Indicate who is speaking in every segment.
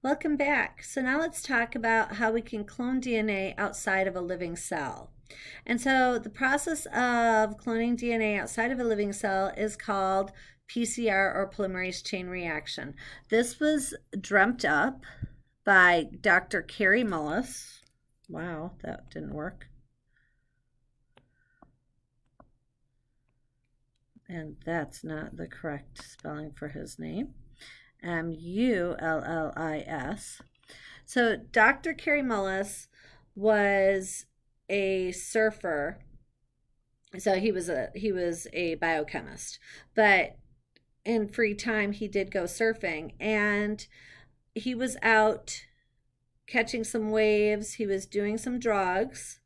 Speaker 1: Welcome back. So now let's talk about how we can clone DNA outside of a living cell. And so the process of cloning DNA outside of a living cell is called PCR, or polymerase chain reaction. This was dreamt up by Dr. Carrie Mullis. Wow, that didn't work. And that's not the correct spelling for his name. Mullis. So Dr. Carrie Mullis was a surfer. So he was a biochemist, but in free time he did go surfing, and he was out catching some waves. He was doing some drugs.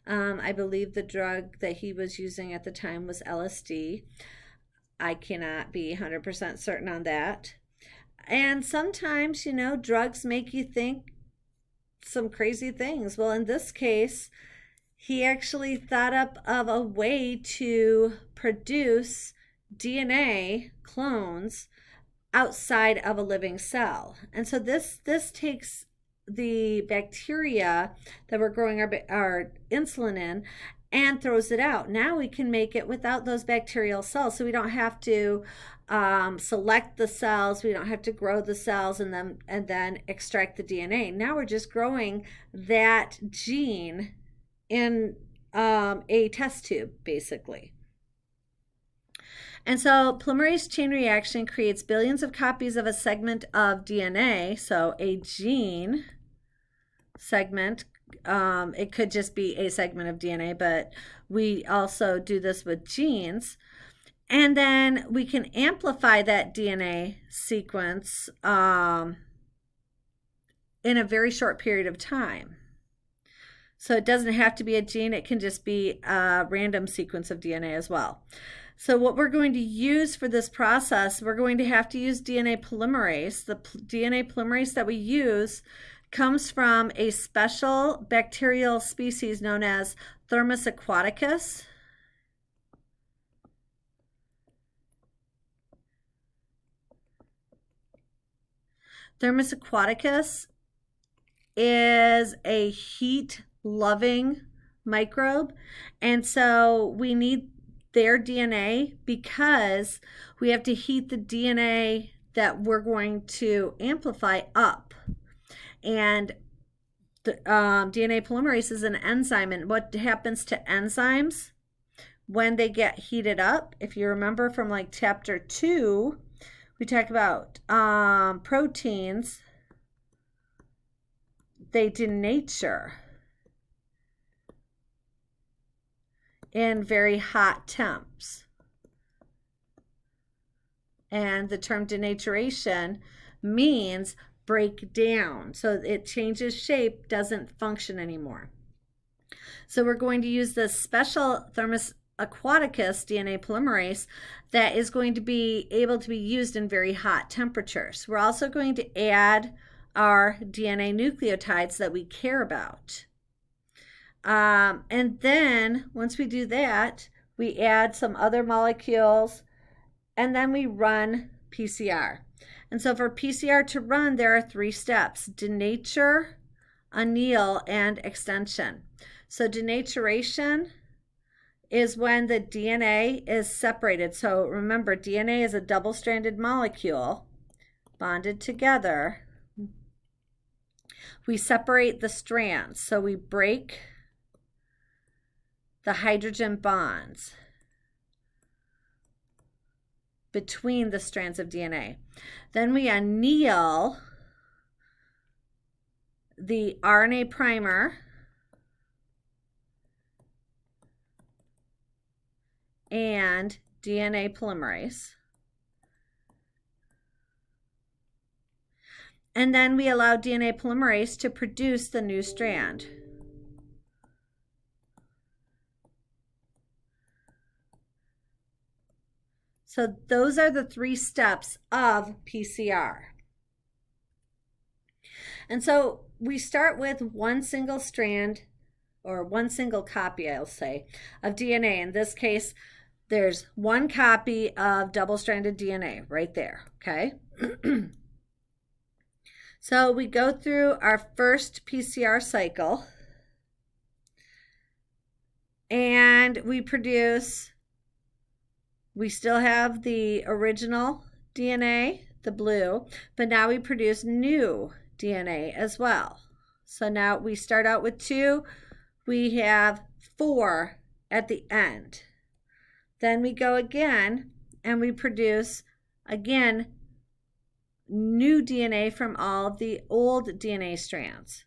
Speaker 1: I believe the drug that he was using at the time was LSD. I cannot be 100% certain on that. And sometimes, drugs make you think some crazy things. Well, in this case, he actually thought up of a way to produce DNA clones outside of a living cell. And so this takes the bacteria that we're growing our insulin in and throws it out. Now we can make it without those bacterial cells, so we don't have to select the cells. We don't have to grow the cells and then extract the DNA. Now we're just growing that gene in a test tube, basically. And so polymerase chain reaction creates billions of copies of a segment of DNA. So a gene segment, it could just be a segment of DNA, but we also do this with genes. And then we can amplify that DNA sequence in a very short period of time. So it doesn't have to be a gene. It can just be a random sequence of DNA as well. So what we're going to use for this process, we're going to have to use DNA polymerase. The DNA polymerase that we use comes from a special bacterial species known as Thermus aquaticus. Thermus aquaticus is a heat-loving microbe, and so we need their DNA because we have to heat the DNA that we're going to amplify up. And the DNA polymerase is an enzyme, and what happens to enzymes when they get heated up? If you remember from like chapter 2, we talk about proteins. They denature in very hot temps. And the term denaturation means break down. So it changes shape, doesn't function anymore. So we're going to use this special Thermus aquaticus DNA polymerase that is going to be able to be used in very hot temperatures. We're also going to add our DNA nucleotides that we care about. And then once we do that, we add some other molecules, and then we run PCR. And so for PCR to run, there are 3 steps: denature, anneal, and extension. So denaturation is when the DNA is separated. So remember, DNA is a double-stranded molecule bonded together. We separate the strands. So we break the hydrogen bonds between the strands of DNA. Then we anneal the RNA primer and DNA polymerase. And then we allow DNA polymerase to produce the new strand. So those are the 3 steps of PCR. And so we start with one single strand, or one single copy, I'll say, of DNA. In this case, there's one copy of double-stranded DNA right there, okay? So we go through our first PCR cycle and we still have the original DNA, the blue, but now we produce new DNA as well. So now we start out with 2, we have 4 at the end. Then we go again and we produce again new DNA from all of the old DNA strands.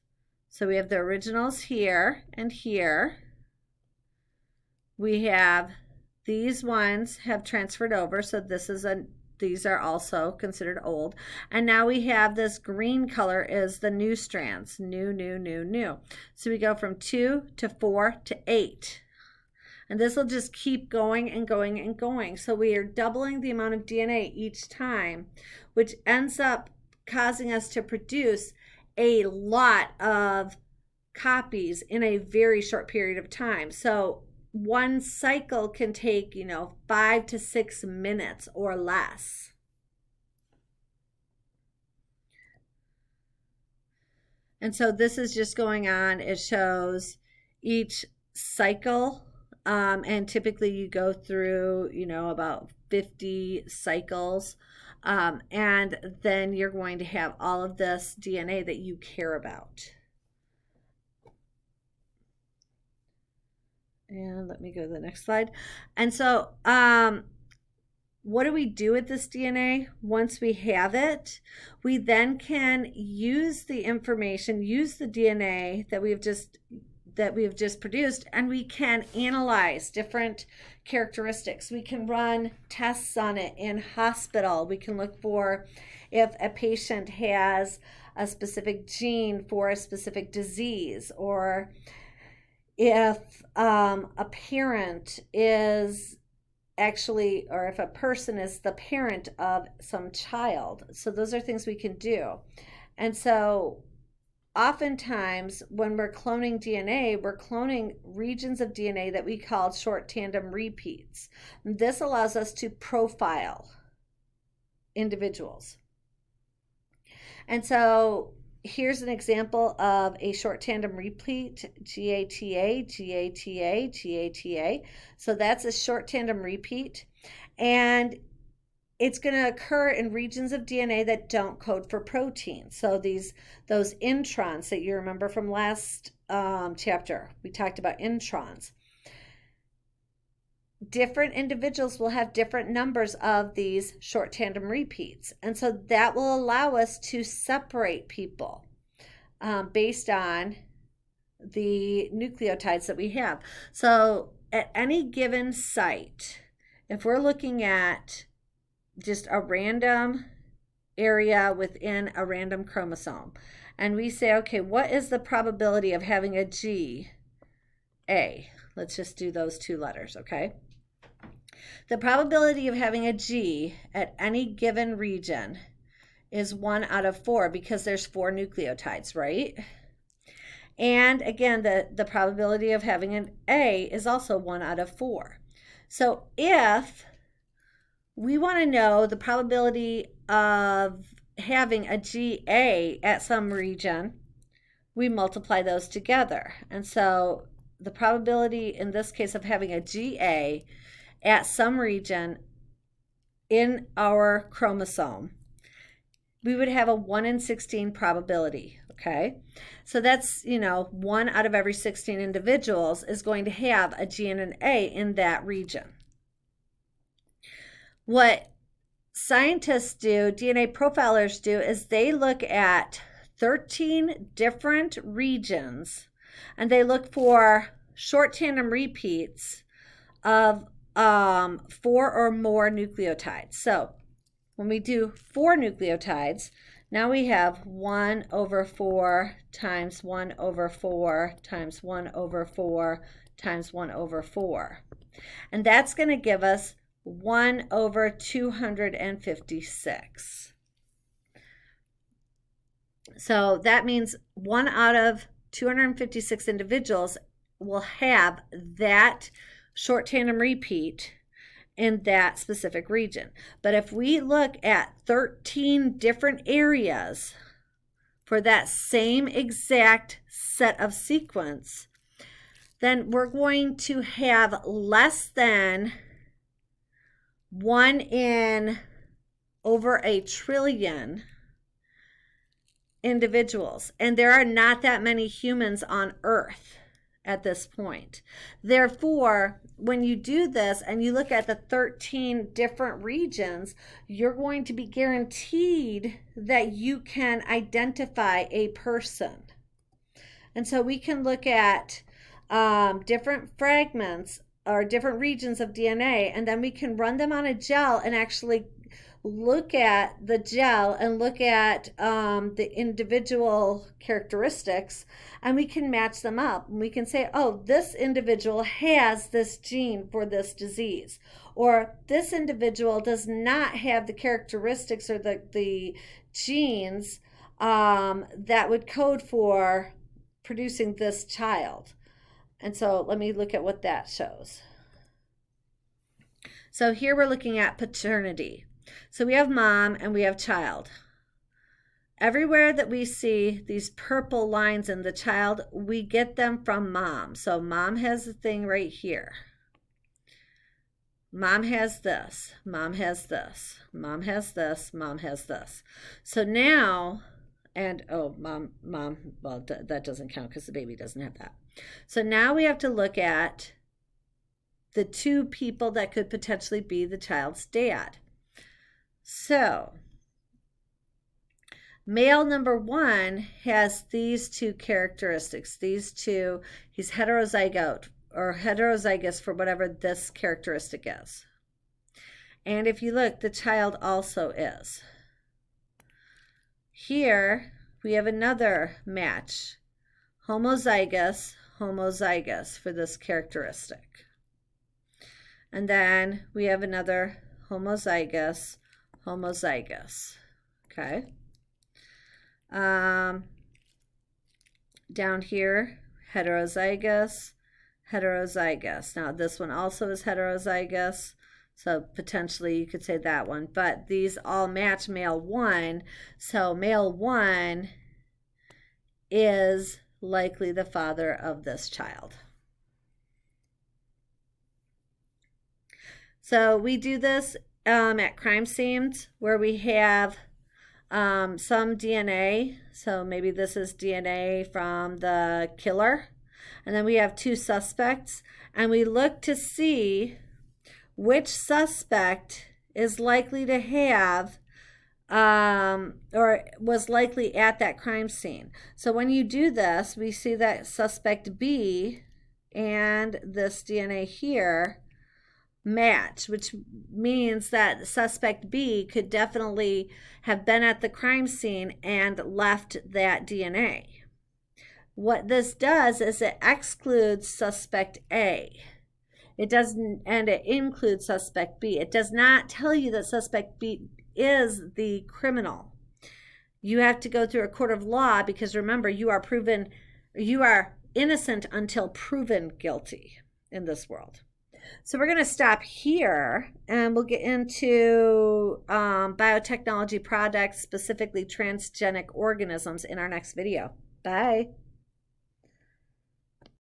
Speaker 1: So we have the originals here and here. We have these ones have transferred over, so these are also considered old. And now we have this green color is the new strands, new. So we go from 2 to 4 to 8. And this will just keep going and going and going. So we are doubling the amount of DNA each time, which ends up causing us to produce a lot of copies in a very short period of time. So one cycle can take, 5 to 6 minutes or less. And so this is just going on. It shows each cycle. And typically you go through, about 50 cycles. And then you're going to have all of this DNA that you care about. And let me go to the next slide. And so what do we do with this DNA? Once we have it, we then can use the information, use the DNA that we have just produced, and we can analyze different characteristics. We can run tests on it in hospital. We can look for if a patient has a specific gene for a specific disease, or if a parent is actually, or if a person is the parent of some child. So those are things we can do. And so oftentimes when we're cloning DNA, we're cloning regions of DNA that we call short tandem repeats. This allows us to profile individuals. And so here's an example of a short tandem repeat, GATA, GATA, GATA. So that's a short tandem repeat. And it's going to occur in regions of DNA that don't code for proteins. So those introns that you remember from last chapter, we talked about introns. Different individuals will have different numbers of these short tandem repeats. And so that will allow us to separate people based on the nucleotides that we have. So at any given site, if we're looking at just a random area within a random chromosome, and we say, okay, what is the probability of having a G, A? Let's just do those 2 letters, okay? The probability of having a G at any given region is 1 out of 4 because there's 4 nucleotides, right? And again, the probability of having an A is also 1 out of 4. So if we want to know the probability of having a GA at some region, we multiply those together. And so the probability in this case of having a GA at some region in our chromosome, we would have a 1 in 16 probability, okay? So that's, 1 out of every 16 individuals is going to have a G and an A in that region. What scientists do, DNA profilers do, is they look at 13 different regions and they look for short tandem repeats of 4 or more nucleotides. So when we do 4 nucleotides, now we have 1 over 4 times 1 over 4 times 1 over 4 times 1 over 4. And that's going to give us 1 over 256. So that means 1 out of 256 individuals will have that short tandem repeat in that specific region. But if we look at 13 different areas, for that same exact set of sequence, then we're going to have less than 1 in over a trillion individuals. And there are not that many humans on Earth at this point. Therefore, when you do this and you look at the 13 different regions, you're going to be guaranteed that you can identify a person. And so we can look at different fragments or different regions of DNA, and then we can run them on a gel and actually look at the gel and look at the individual characteristics, and we can match them up. And we can say, oh, this individual has this gene for this disease, or this individual does not have the characteristics or the genes that would code for producing this child. And so let me look at what that shows. So here we're looking at paternity. So we have mom and we have child. Everywhere that we see these purple lines in the child, we get them from mom. So mom has the thing right here. Mom has this, mom has this, mom has this, mom has this. So now, and oh, mom, well, that doesn't count because the baby doesn't have that. So now we have to look at the two people that could potentially be the child's dad. So male number 1 has these two characteristics. These two, he's heterozygote or heterozygous for whatever this characteristic is. And if you look, the child also is. Here we have another match, homozygous, homozygous for this characteristic. And then we have another homozygous, homozygous. Okay. Down here, heterozygous, heterozygous. Now this one also is heterozygous, so potentially you could say that one, but these all match male 1, so male 1 is likely the father of this child. So we do this at crime scenes where we have some DNA. So maybe this is DNA from the killer. And then we have 2 suspects. And we look to see which suspect is likely to have or was likely at that crime scene. So when you do this, we see that suspect B and this DNA here match, which means that suspect B could definitely have been at the crime scene and left that DNA. What this does is it excludes suspect A. It doesn't, and it includes suspect B. It does not tell you that suspect B is the criminal. You have to go through a court of law because remember, you are innocent until proven guilty in this world. So we're going to stop here and we'll get into biotechnology products, specifically transgenic organisms, in our next video. Bye.